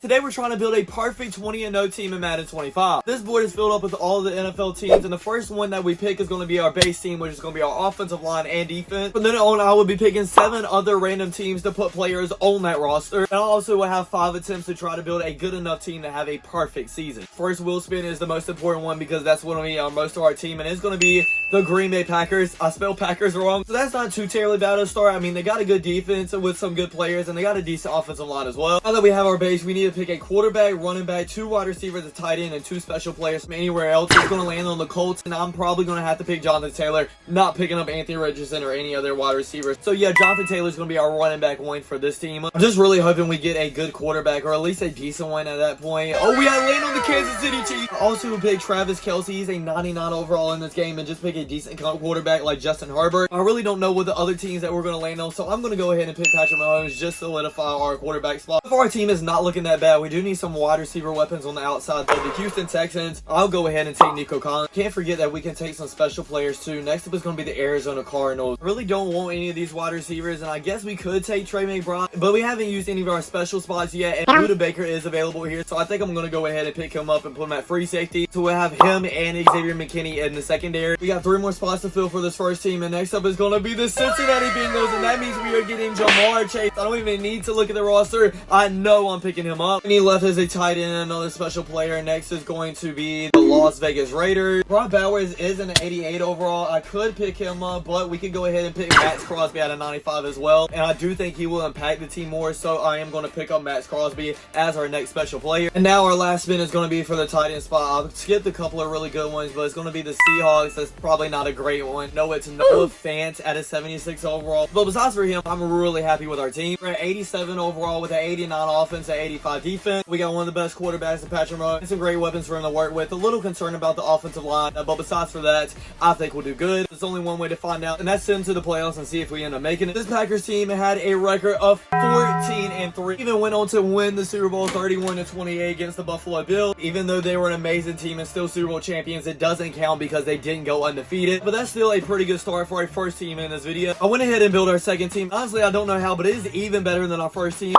Today we're trying to build a perfect 20-0 team in Madden 25. This board is filled up with all the NFL teams, and the first one that we pick is going to be our base team, which is going to be our offensive line and defense. From then on, I will be picking 7 other random teams to put players on that roster. And I also will have 5 attempts to try to build a good enough team to have a perfect season. First wheel spin is the most important one because that's going to be on most of our team, and it's going to be the Green Bay Packers. I spelled Packers wrong, so that's not too terribly bad to start. I mean, they got a good defense with some good players, and they got a decent offensive line as well. Now that we have our base, we need to pick a quarterback, running back, 2 wide receivers, a tight end, and 2 special players from anywhere else. It's going to land on the Colts, and I'm probably going to have to pick Jonathan Taylor, not picking up Anthony Richardson or any other wide receivers. So yeah, Jonathan Taylor is going to be our running back one for this team. I'm just really hoping we get a good quarterback, or at least a decent one at that point. Oh, we had land on the Kansas City Chiefs. Also pick Travis Kelce. He's a 99 overall in this game, and just pick a decent quarterback like Justin Herbert. I really don't know what the other teams that we're going to land on, so I'm going to go ahead and pick Patrick Mahomes just to solidify our quarterback spot. If our team is not looking that bad, we do need some wide receiver weapons on the outside. But the Houston Texans, I'll go ahead and take Nico Collins. Can't forget that we can take some special players too. Next up is going to be the Arizona Cardinals. I really don't want any of these wide receivers, and I guess we could take Trey McBride, but we haven't used any of our special spots yet, and Buda Baker is available here, so I think I'm going to go ahead and pick him up and put him at free safety. So we'll have him and Xavier McKinney in the secondary. We got 3 more spots to fill for this first team, and next up is going to be the Cincinnati Bengals, and that means we are getting Jamar Chase. I don't even need to look at the roster. I know I'm picking him up. And he left as a tight end, another special player. Next is going to be the Las Vegas Raiders. Brock Bowers is an 88 overall. I could pick him up, but we could go ahead and pick Max Crosby at a 95 as well. And I do think he will impact the team more, so I am going to pick up Max Crosby as our next special player. And now our last spin is going to be for the tight end spot. I've skipped a couple of really good ones, but it's going to be the Seahawks. That's probably not a great one. No, it's Noah Fant at a 76 overall. But besides for him, I'm really happy with our team. We're at 87 overall with an 89 offense and 85 defense. We got one of the best quarterbacks in Patrick Mahomes and some great weapons for him to work with. A little concerned about the offensive line, but besides for that, I think we'll do good. There's only one way to find out, and that's send to the playoffs and see if we end up making it. This Packers team had a record of 14-3. Even went on to win the Super Bowl 31-28 against the Buffalo Bills. Even though they were an amazing team and still Super Bowl champions, it doesn't count because they didn't go undefeated. But that's still a pretty good start for our first team in this video. I went ahead and built our second team. Honestly, I don't know how, but it is even better than our first team.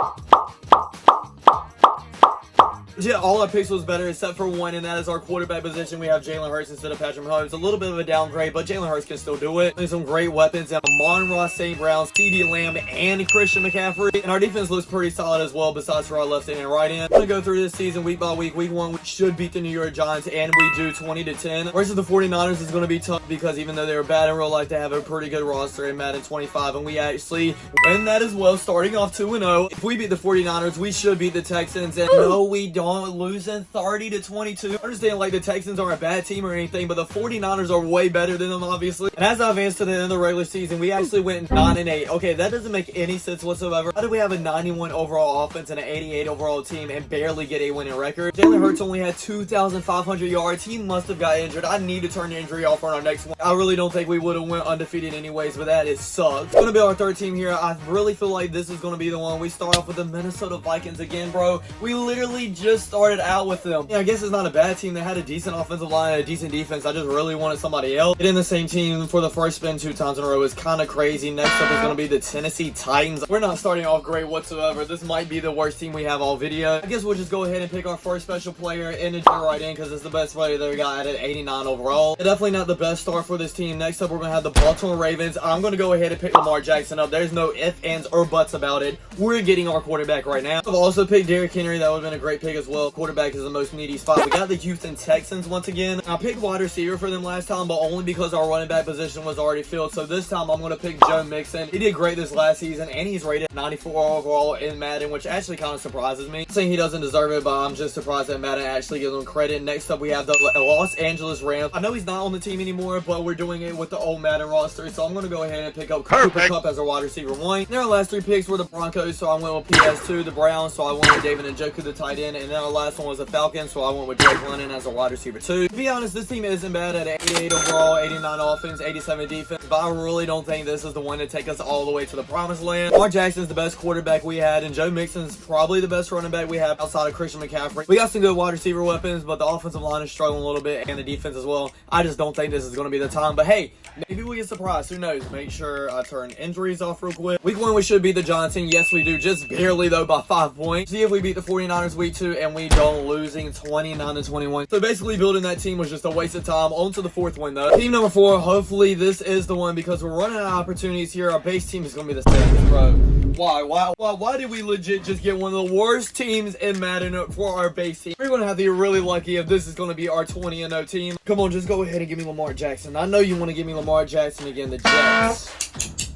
Yeah, all our picks was better except for one, and that is our quarterback position. We have Jalen Hurts instead of Patrick Mahomes. A little bit of a downgrade, but Jalen Hurts can still do it. There's some great weapons, and Amon-Ra St. Brown, CeeDee Lamb, and Christian McCaffrey. And our defense looks pretty solid as well, besides for our left end and right end. I'm going to go through this season week by week. Week 1, we should beat the New York Giants, and we do 20-10. Versus the 49ers is going to be tough because even though they were bad in real life, they have a pretty good roster in Madden 25, and we actually win that as well, starting off 2-0. If we beat the 49ers, we should beat the Texans, and no, we don't, losing 30-22. I understand like the Texans are a bad team or anything, but the 49ers are way better than them, obviously. And as I advanced to the end of the regular season, we actually went 9-8. Okay, that doesn't make any sense whatsoever. How did we have a 91 overall offense and an 88 overall team and barely get a winning record? Jalen Hurts only had 2,500 yards. He must have got injured. I need to turn the injury off on our next one. I really don't think we would have went undefeated anyways, but that is sucks. It's going to be our third team here. I really feel like this is going to be the one. We start off with the Minnesota Vikings again, bro. We literally just started out with them. Yeah, I guess it's not a bad team. They had a decent offensive line and a decent defense. I just really wanted somebody else. Getting the same team for the first spin 2 times in a row is kind of crazy. Next up is going to be the Tennessee Titans. We're not starting off great whatsoever. This might be the worst team we have all video. I guess we'll just go ahead and pick our first special player in the right end because it's the best player that we got at an 89 overall. Definitely not the best start for this team. Next up, we're going to have the Baltimore Ravens. I'm going to go ahead and pick Lamar Jackson up. There's no ifs, ands, or buts about it. We're getting our quarterback right now. I've also picked Derrick Henry. That would have been a great pick as well. Quarterback is the most needy spot. We got the Houston Texans once again. I picked wide receiver for them last time, but only because our running back position was already filled. So this time I'm going to pick Joe Mixon. He did great this last season, and he's rated 94 overall in Madden, which actually kind of surprises me. I'm saying he doesn't deserve it, but I'm just surprised that Madden actually gives him credit. Next up, we have the Los Angeles Rams. I know he's not on the team anymore, but we're doing it with the old Madden roster, so I'm going to go ahead and pick up Cooper Kupp as our wide receiver 1. Their last 3 picks were the Broncos, so I went with PS2, the Browns, so I wanted David Njoku, the tight end, and then our last one was the Falcons, so I went with Drake London as a wide receiver 2. To be honest, this team isn't bad at 88 overall, 89 offense, 87 defense, but I really don't think this is the one to take us all the way to the promised land. Lamar Jackson's the best quarterback we had, and Joe Mixon's probably the best running back we have outside of Christian McCaffrey. We got some good wide receiver weapons, but the offensive line is struggling a little bit, and the defense as well. I just don't think this is going to be the time, but hey, maybe we get surprised. Who knows? Make sure I turn injuries off real quick. Week 1, we should beat the Giants. Yes, we do. Just barely, though, by 5 points. See if we beat the 49ers week 2, and we don't, losing 29-21. So basically, building that team was just a waste of time. On to the 4th win, though. Team number 4, hopefully this is the one, because we're running out of opportunities here. Our base team is going to be the same, bro. Why did we legit just get one of the worst teams in Madden for our base team? We're going to have to get really lucky if this is going to be our 20-0 team. Come on, just go ahead and give me Lamar Jackson. I know you want to give me Lamar Jackson again, the Jets.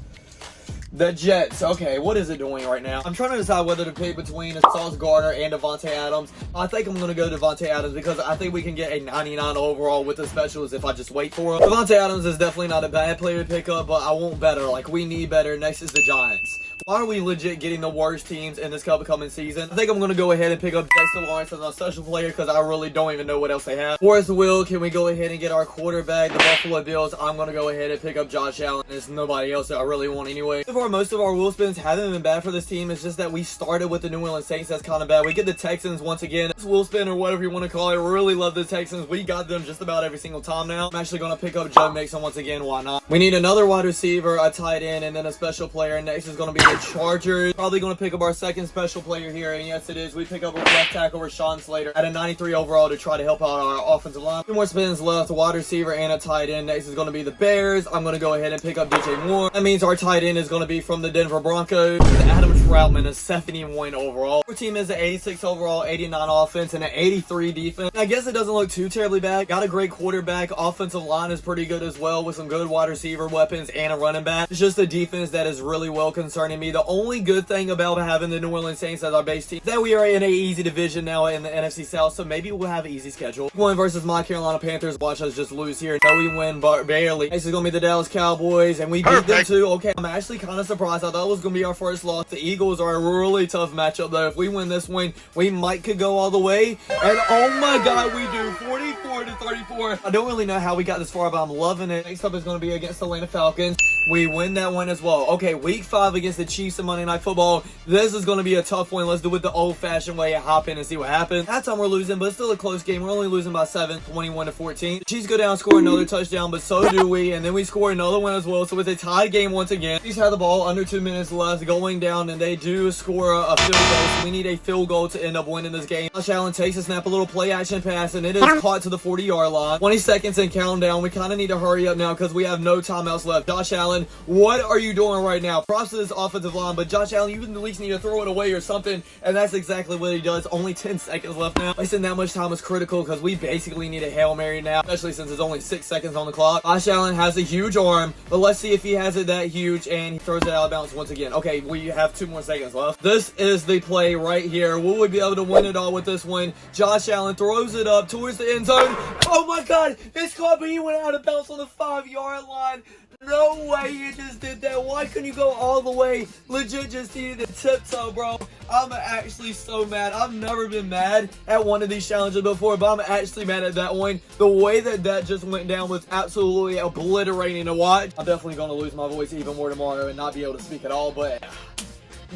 The Jets. Okay, what is it doing right now? I'm trying to decide whether to pick between Sauce Gardner and Devontae Adams. I think I'm going to go Devontae Adams because I think we can get a 99 overall with the specials if I just wait for him. Devontae Adams is definitely not a bad player to pick up, but I want better. Like, we need better. Next is the Giants. Why are we legit getting the worst teams in this upcoming season? I think I'm going to go ahead and pick up Dexter Lawrence as a special player because I really don't even know what else they have. Forrest Will, can we go ahead and get our quarterback, the Buffalo Bills? I'm going to go ahead and pick up Josh Allen. There's nobody else that I really want anyway. So far, most of our will spins haven't been bad for this team. It's just that we started with the New Orleans Saints. That's kind of bad. We get the Texans once again. This will spin or whatever you want to call it. Really love the Texans. We got them just about every single time now. I'm actually going to pick up Joe Mixon once again. Why not? We need another wide receiver, a tight end, and then a special player. Next is going to be the Chargers. Probably going to pick up our second special player here, and yes, it is. We pick up a left tackle, Rashawn Slater, at a 93 overall to try to help out our offensive line. 2 more spins left, a wide receiver and a tight end. Next is going to be the Bears. I'm going to go ahead and pick up DJ Moore. That means our tight end is going to be from the Denver Broncos. Adam Troutman, a 71 overall. Our team is an 86 overall, 89 offense, and an 83 defense. I guess it doesn't look too terribly bad. Got a great quarterback. Offensive line is pretty good as well with some good wide receiver weapons and a running back. It's just the defense that is really well concerning me. The only good thing about having the New Orleans Saints as our base team is that we are in a easy division now in the NFC South, so maybe we'll have an easy schedule. One versus my Carolina Panthers. Watch us just lose here. No, we win, but barely. Next is going to be the Dallas Cowboys, and we beat them too. Okay, I'm actually kind of surprised. I thought it was going to be our first loss. The Eagles are a really tough matchup, though. If we win this win, we might could go all the way. And oh my God, we do 44-34. I don't really know how we got this far, but I'm loving it. Next up is going to be against the Atlanta Falcons. We win that one as well. Okay, week 5 against the Chiefs in Monday Night Football. This is going to be a tough one. Let's do it the old-fashioned way and hop in and see what happens. That time we're losing, but it's still a close game. We're only losing by 7, 21-14. The Chiefs go down, score another touchdown, but so do we. And then we score another one as well. So it's a tied game once again. Chiefs have the ball under 2 minutes left, going down, and they do score a field goal. So we need a field goal to end up winning this game. Josh Allen takes a snap, a little play-action pass, and it is caught to the 40-yard line. 20 seconds and countdown. We kind of need to hurry up now because we have no timeouts left. Josh Allen, what are you doing right now? Props to this offensive line, but Josh Allen, you at least need to throw it away or something, and that's exactly what he does. Only 10 seconds left now. Wasting that much time is critical because we basically need a Hail Mary now, especially since there's only 6 seconds on the clock. Josh Allen has a huge arm, but let's see if he has it that huge, and he throws it out of bounds once again. Okay, we have 2 more seconds left. This is the play right here. Will we be able to win it all with this one? Josh Allen throws it up towards the end zone. Oh my God, it's caught, but he went out of bounds on the 5-yard line. No way you just did that. Why couldn't you go all the way? Legit just needed a tiptoe, bro. I'm actually so mad. I've never been mad at one of these challenges before, but I'm actually mad at that one. The way that just went down was absolutely obliterating to watch. I'm definitely going to lose my voice even more tomorrow and not be able to speak at all, but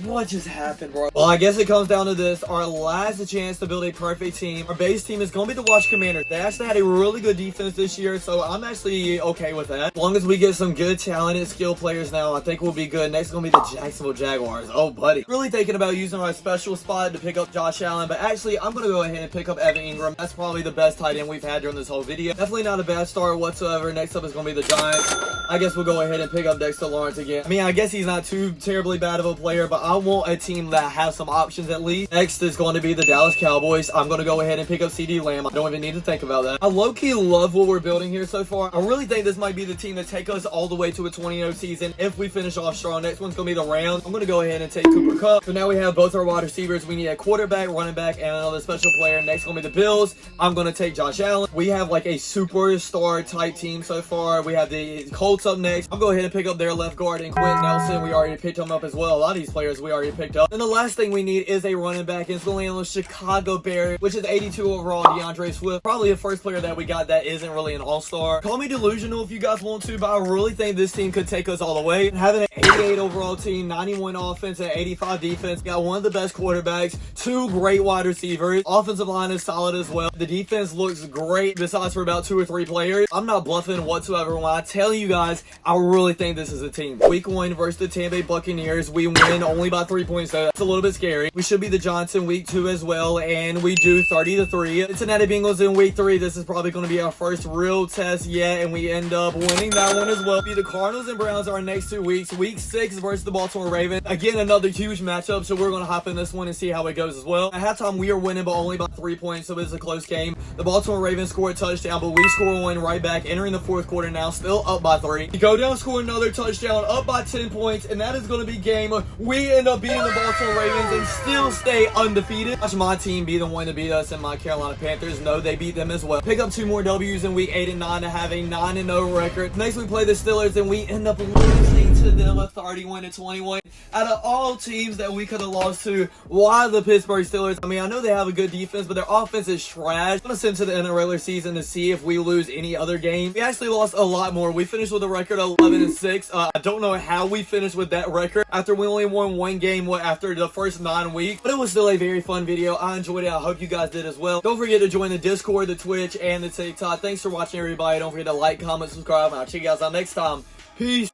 what just happened, bro? Well, I guess it comes down to this. Our last chance to build a perfect team. Our base team is going to be the Watch Commanders. They actually had a really good defense this year, so I'm actually okay with that. As long as we get some good, talented, skill players now, I think we'll be good. Next is going to be the Jacksonville Jaguars. Oh, buddy. Really thinking about using our special spot to pick up Josh Allen, but actually, I'm going to go ahead and pick up Evan Ingram. That's probably the best tight end we've had during this whole video. Definitely not a bad start whatsoever. Next up is going to be the Giants. I guess we'll go ahead and pick up Dexter Lawrence again. I mean, I guess he's not too terribly bad of a player, but I want a team that has some options at least. Next is going to be the Dallas Cowboys. I'm going to go ahead and pick up CD Lamb. I don't even need to think about that. I low-key love what we're building here so far. I really think this might be the team that take us all the way to a 20-0 season if we finish off strong. Next one's going to be the Rams. I'm going to go ahead and take Cooper Kupp. So now we have both our wide receivers. We need a quarterback, running back, and another special player. Next going to be the Bills. I'm going to take Josh Allen. We have like a superstar type team so far. We have the Colts up next. I'll go ahead and pick up their left guard and Quentin Nelson. We already picked him up as well. A lot of these players players we already picked up. And the last thing we need is a running back, and it's going to land on Chicago Bears, which is 82 overall, DeAndre Swift. Probably the first player that we got that isn't really an all-star. Call me delusional if you guys want to, but I really think this team could take us all the way. Having an 88 overall team, 91 offense, and 85 defense. Got one of the best quarterbacks, 2 great wide receivers. Offensive line is solid as well. The defense looks great besides for about 2 or 3 players. I'm not bluffing whatsoever when I tell you guys, I really think this is a team. Week 1 versus the Tampa Bay Buccaneers. We win only by 3 points, so that's a little bit scary. We should be the Giants in week 2 as well, and we do 30-3. Cincinnati Bengals in week 3. This is probably going to be our first real test yet, and we end up winning that one as well. Be the Cardinals and Browns our next 2 weeks. Week 6 versus the Baltimore Ravens. Again, another huge matchup, so we're going to hop in this one and see how it goes as well. At halftime, we are winning, but only by 3 points, so it's a close game. The Baltimore Ravens score a touchdown, but we score one right back, entering the 4th quarter now, still up by 3. We go down, score another touchdown, up by 10 points, and that is going to be game. We end up beating the Baltimore Ravens and still stay undefeated. Watch my team be the one to beat us, and my Carolina Panthers know they beat them as well. Pick up 2 more W's in week 8 and 9 to have a 9-0 record. Next we play the Steelers, and we end up losing to them a 31-21. Out of all teams that we could have lost to, why the Pittsburgh Steelers? I mean, I know they have a good defense, but their offense is trash. I'm going to send to the end of the regular season to see if we lose any other game. We actually lost a lot more. We finished with a record of 11-6. I don't know how we finished with that record after we only won 1 game after the first 9 weeks, but it was still a very fun video. I enjoyed it. I hope you guys did as well. Don't forget to join the Discord, the Twitch, and the TikTok. Thanks for watching, everybody. Don't forget to like, comment, subscribe, and I'll check you guys out next time. Peace.